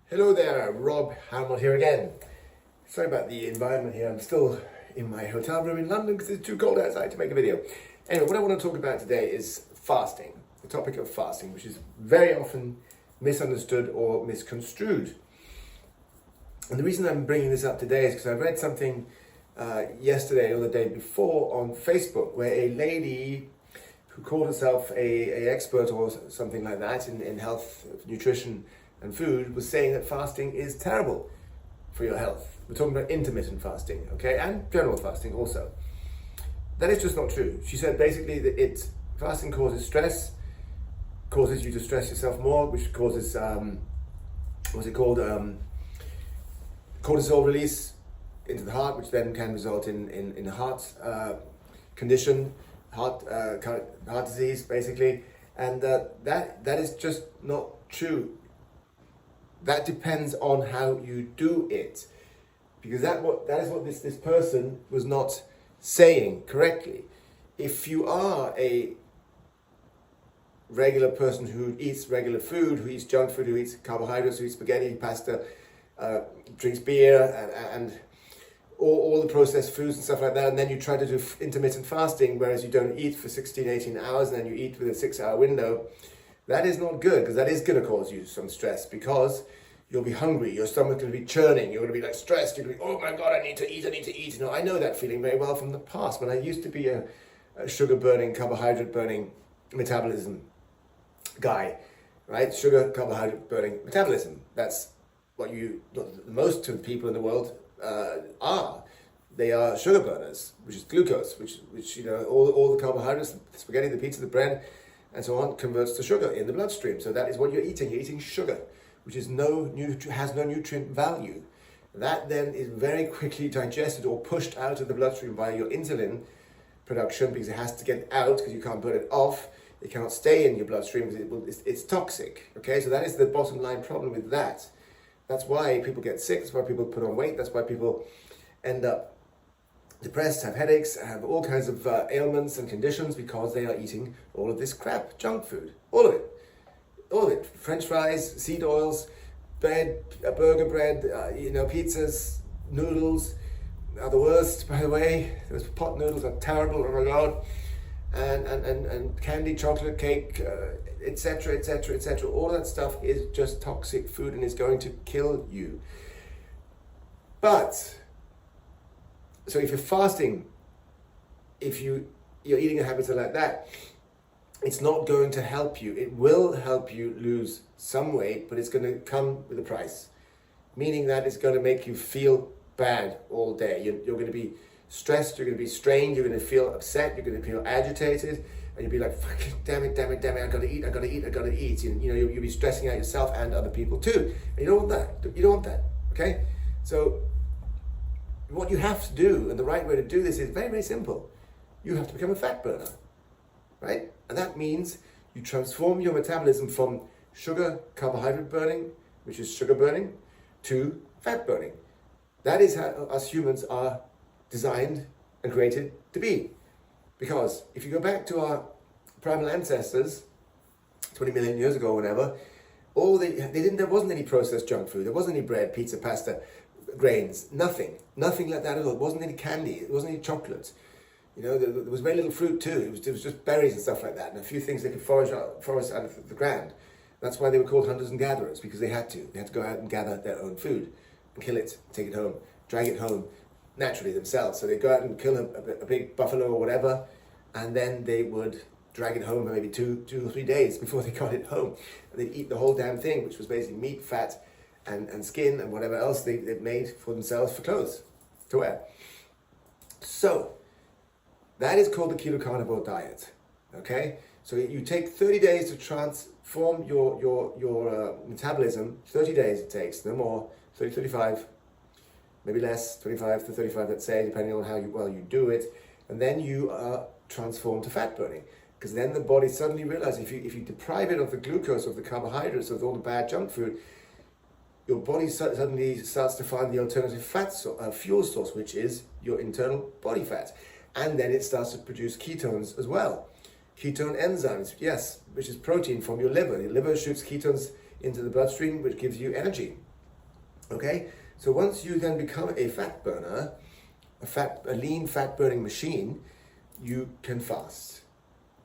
Hello there, Rob Hamill here again. Sorry about the environment here. I'm still in my hotel room in London because it's too cold outside to make a video. Anyway, what I want to talk about today is fasting, the topic of fasting, which is very often misunderstood or misconstrued. And the reason I'm bringing this up today is because I read something yesterday or the day before on Facebook where a lady who called herself a expert or something like that in health, nutrition and food was saying that fasting is terrible for your health. We're talking about intermittent fasting, okay, and general fasting also. That is just not true. She said basically that fasting causes stress, causes you to stress yourself more, which causes cortisol release into the heart, which then can result in a heart condition, heart disease basically, and that is just not true. That depends on how you do it, because that is what this person was not saying correctly. If you are a regular person who eats regular food, who eats junk food, who eats carbohydrates, who eats spaghetti, pasta, drinks beer, and all the processed foods and stuff like that, and then you try to do intermittent fasting, whereas you don't eat for 16, 18 hours, and then you eat with a 6-hour window, that is not good, because that is going to cause you some stress, because you'll be hungry, your stomach's going to be churning, you're going to be like stressed, you're going to be, oh my God, I need to eat. You know, I know that feeling very well from the past, when I used to be a sugar-burning, carbohydrate-burning metabolism guy, right? Sugar, carbohydrate-burning metabolism. That's what most of the people in the world are. They are sugar burners, which is glucose, which you know, all the carbohydrates, the spaghetti, the pizza, the bread, and so on, converts to sugar in the bloodstream. So that is what you're eating. You're eating sugar, which is has no nutrient value. That then is very quickly digested or pushed out of the bloodstream by your insulin production, because it has to get out, because you can't burn it off. It cannot stay in your bloodstream because it's toxic. Okay, so that is the bottom line problem with that. That's why people get sick. That's why people put on weight. That's why people end up depressed, have headaches, have all kinds of ailments and conditions, because they are eating all of this crap, junk food, all of it, French fries, seed oils, bread, burger bread, pizzas, noodles are the worst, by the way. Those pot noodles are terrible, oh my God, and candy, chocolate, cake, etc., etc., etc. All that stuff is just toxic food and is going to kill you. But so if you're fasting, if your eating habits are like that, it's not going to help you. It will help you lose some weight, but it's going to come with a price. Meaning that it's going to make you feel bad all day. You're going to be stressed, you're going to be strained, you're going to feel upset, you're going to feel agitated, and you'll be like, fucking damn it, I gotta eat. You'll be stressing out yourself and other people too. And you don't want that, okay? So what you have to do, and the right way to do this, is very, very simple. You have to become a fat burner, right? And that means you transform your metabolism from sugar, carbohydrate burning, which is sugar burning, to fat burning. That is how us humans are designed and created to be. Because if you go back to our primal ancestors, 20 million years ago or whatever, there wasn't any processed junk food. There wasn't any bread, pizza, pasta, grains, nothing like that at all. There wasn't any candy, there wasn't any chocolate. There was very little fruit too. It was just berries and stuff like that, and a few things they could forage out of the ground. That's why they were called hunters and gatherers, because they had to go out and gather their own food, and kill it, take it home, drag it home naturally themselves. So they'd go out and kill a big buffalo or whatever, and then they would drag it home for maybe two or 3 days before they got it home. And they'd eat the whole damn thing, which was basically meat, fat, and skin, and whatever else they'd made for themselves for clothes to wear. So that is called the keto-carnivore diet, okay? So you take 30 days to transform your metabolism. 30 days it takes, no more, 30, 35, maybe less, 25 to 35, let's say, depending on how well you do it. And then you are transformed to fat burning, because then the body suddenly realizes if you deprive it of the glucose, of the carbohydrates, of all the bad junk food, your body suddenly starts to find the alternative fuel source, which is your internal body fat. And then it starts to produce ketones as well. Ketone enzymes, yes, which is protein from your liver. Your liver shoots ketones into the bloodstream, which gives you energy. Okay, so once you then become a fat burner, a lean fat burning machine, you can fast.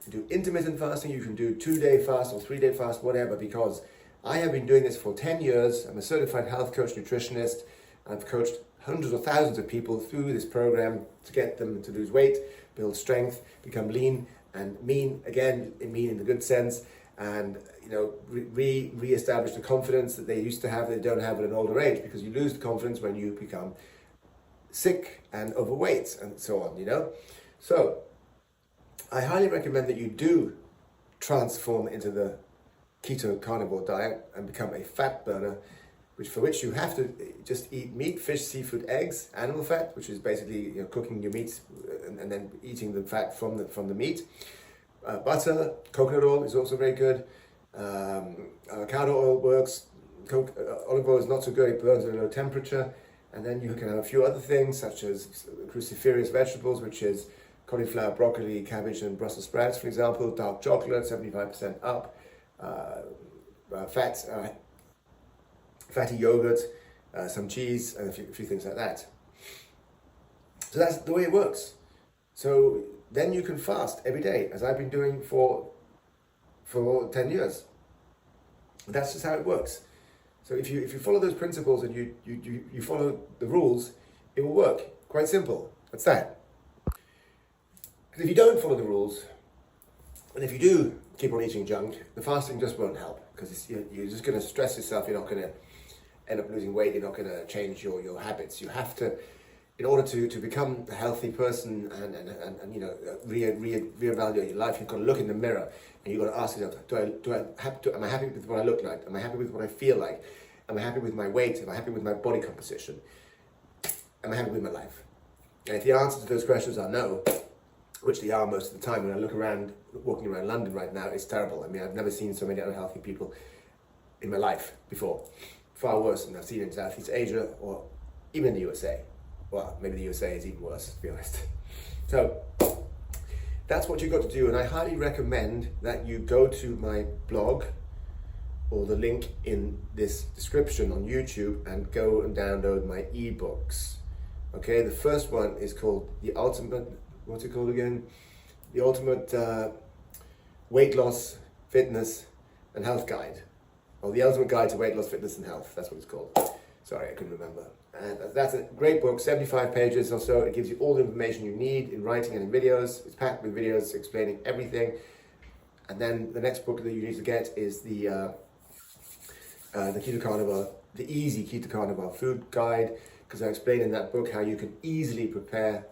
You do intermittent fasting, you can do 2-day fast or 3-day fast, whatever, because I have been doing this for 10 years. I'm a certified health coach, nutritionist. I've coached hundreds of thousands of people through this program to get them to lose weight, build strength, become lean and mean, again, mean in the good sense, and re-establish the confidence that they used to have that they don't have at an older age, because you lose the confidence when you become sick and overweight and so on, So I highly recommend that you do transform into the keto-carnivore diet and become a fat burner, for which you have to just eat meat, fish, seafood, eggs, animal fat, which is basically cooking your meat and then eating the fat from the meat. Butter, coconut oil is also very good. Avocado oil works. Olive oil is not so good, it burns at a low temperature. And then you can have a few other things such as cruciferous vegetables, which is cauliflower, broccoli, cabbage, and Brussels sprouts, for example. Dark chocolate, 75% up. Fatty yogurt, some cheese, and a few things like that. So that's the way it works. So then you can fast every day, as I've been doing for 10 years. That's just how it works. So if you follow those principles and you follow the rules, it will work. Quite simple. That's that. Because if you don't follow the rules, and if you do keep on eating junk, the fasting just won't help, because you're just going to stress yourself. You're not going to end up losing weight. You're not going to change your habits. You have to, in order to become a healthy person and reevaluate your life, you've got to look in the mirror and you've got to ask yourself, am I happy with what I look like? Am I happy with what I feel like? Am I happy with my weight? Am I happy with my body composition? Am I happy with my life? And if the answer to those questions are no, which they are most of the time, when I look around, walking around London right now, it's terrible. I mean, I've never seen so many unhealthy people in my life before. Far worse than I've seen in Southeast Asia or even in the USA. Well, maybe the USA is even worse, to be honest. So that's what you've got to do, and I highly recommend that you go to my blog or the link in this description on YouTube and go and download my ebooks. Okay, the first one is called The Ultimate, what's it called again? The Ultimate Weight Loss, Fitness and Health Guide. Or The Ultimate Guide to Weight Loss, Fitness and Health, that's what it's called. Sorry, I couldn't remember. And that's a great book, 75 pages or so. It gives you all the information you need in writing and in videos. It's packed with videos explaining everything. And then the next book that you need to get is the keto-carnivore, the easy keto-carnivore food guide, because I explain in that book how you can easily prepare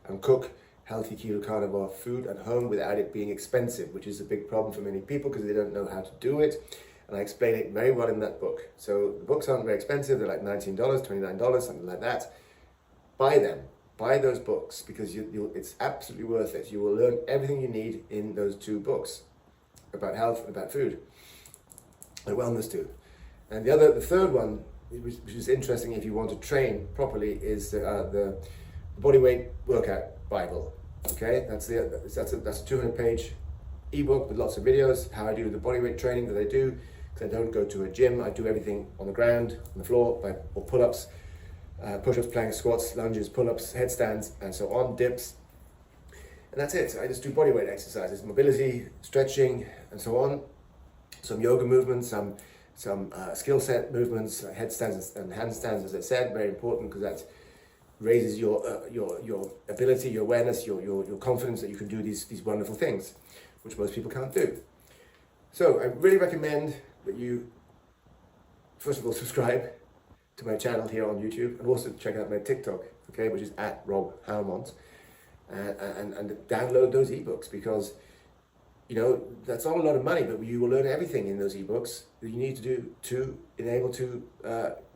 and cook healthy keto-carnivore food at home without it being expensive, which is a big problem for many people because they don't know how to do it. And I explain it very well in that book. So the books aren't very expensive. They're like $19, $29, something like that. Buy them. Buy those books, because it's absolutely worth it. You will learn everything you need in those two books about health and about food and wellness too. And the third one, which is interesting if you want to train properly, is the Body Weight Workout Bible. Okay, that's a 200-page ebook with lots of videos, how I do the body weight training that I do, because I don't go to a gym. I do everything on the ground, on the floor, or pull-ups, push-ups, planks, squats, lunges, pull-ups, headstands, and so on, dips. And that's it. I just do body weight exercises, mobility, stretching, and so on. Some yoga movements, some skill set movements, headstands and handstands, as I said, very important, because that raises your ability, your awareness, your confidence that you can do these wonderful things, which most people can't do. So I really recommend that you, first of all, subscribe to my channel here on YouTube, and also check out my TikTok, okay, which is @RobHaumont, and download those ebooks, because that's not a lot of money, but you will learn everything in those ebooks that you need to do to enable to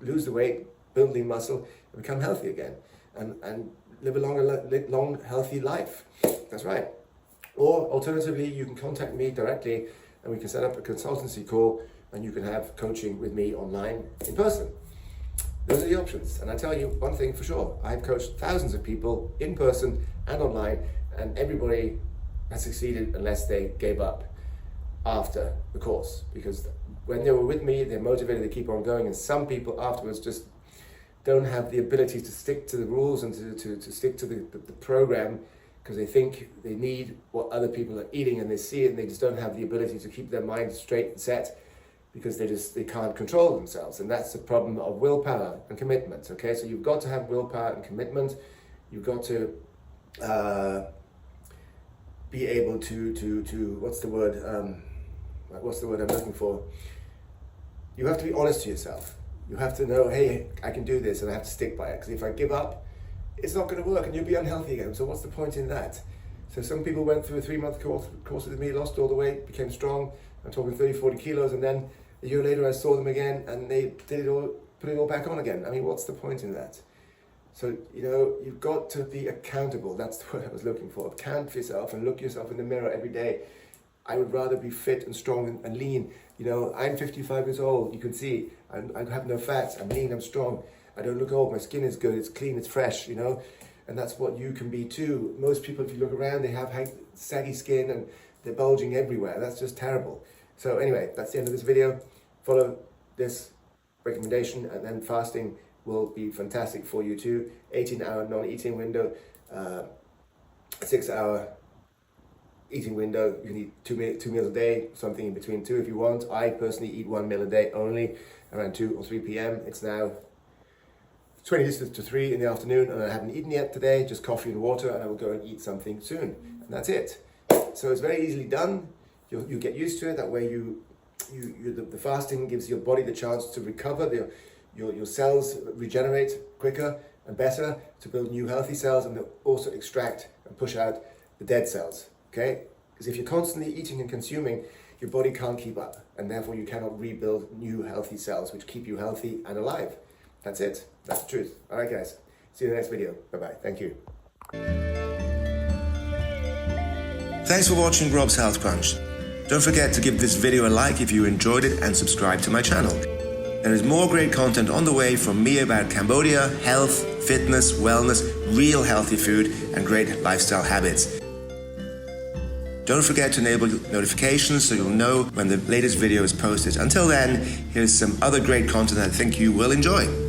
lose the weight, build lean muscle, and become healthy again, and live a long, healthy life. That's right. Or alternatively, you can contact me directly and we can set up a consultancy call and you can have coaching with me online in person. Those are the options. And I tell you one thing for sure, I've coached thousands of people in person and online, and everybody has succeeded unless they gave up after the course, because when they were with me, they're motivated to keep on going, and some people afterwards just don't have the ability to stick to the rules and to stick to the program, because they think they need what other people are eating, and they see it and they just don't have the ability to keep their mind straight and set, because they can't control themselves. And that's the problem of willpower and commitment. Okay, so you've got to have willpower and commitment. You've got to be able to what's the word I'm looking for? You have to be honest to yourself. You have to know, hey, I can do this and I have to stick by it, because if I give up, it's not going to work and you'll be unhealthy again. So what's the point in that? So some people went through a 3-month course with me, lost all the weight, became strong. I'm talking 30, 40 kilos, and then a year later I saw them again and they put it all back on again. I mean, what's the point in that? So, you've got to be accountable. That's the word I was looking for. Account for yourself and look yourself in the mirror every day. I would rather be fit and strong and lean. I'm 55 years old. You can see I have no fats. I'm lean, I'm strong. I don't look old. My skin is good. It's clean, it's fresh, And that's what you can be too. Most people, if you look around, they have saggy skin and they're bulging everywhere. That's just terrible. So anyway, that's the end of this video. Follow this recommendation, and then fasting will be fantastic for you too. 18-hour non-eating window, 6-hour eating window. You can eat two meals a day, something in between two if you want. I personally eat 1 meal a day only, around 2 or 3 p.m. It's now 20 to 3 in the afternoon, and I haven't eaten yet today, just coffee and water, and I will go and eat something soon. And that's it. So it's very easily done. You get used to it. That way the fasting gives your body the chance to recover. Your cells regenerate quicker and better to build new healthy cells, and they'll also extract and push out the dead cells. Okay? Because if you're constantly eating and consuming, your body can't keep up, and therefore you cannot rebuild new healthy cells which keep you healthy and alive. That's it. That's the truth. All right, guys. See you in the next video. Bye-bye. Thank you. Thanks for watching Rob's Health Crunch. Don't forget to give this video a like if you enjoyed it, and subscribe to my channel. There is more great content on the way from me about Cambodia, health, fitness, wellness, real healthy food, and great lifestyle habits. Don't forget to enable notifications so you'll know when the latest video is posted. Until then, here's some other great content I think you will enjoy.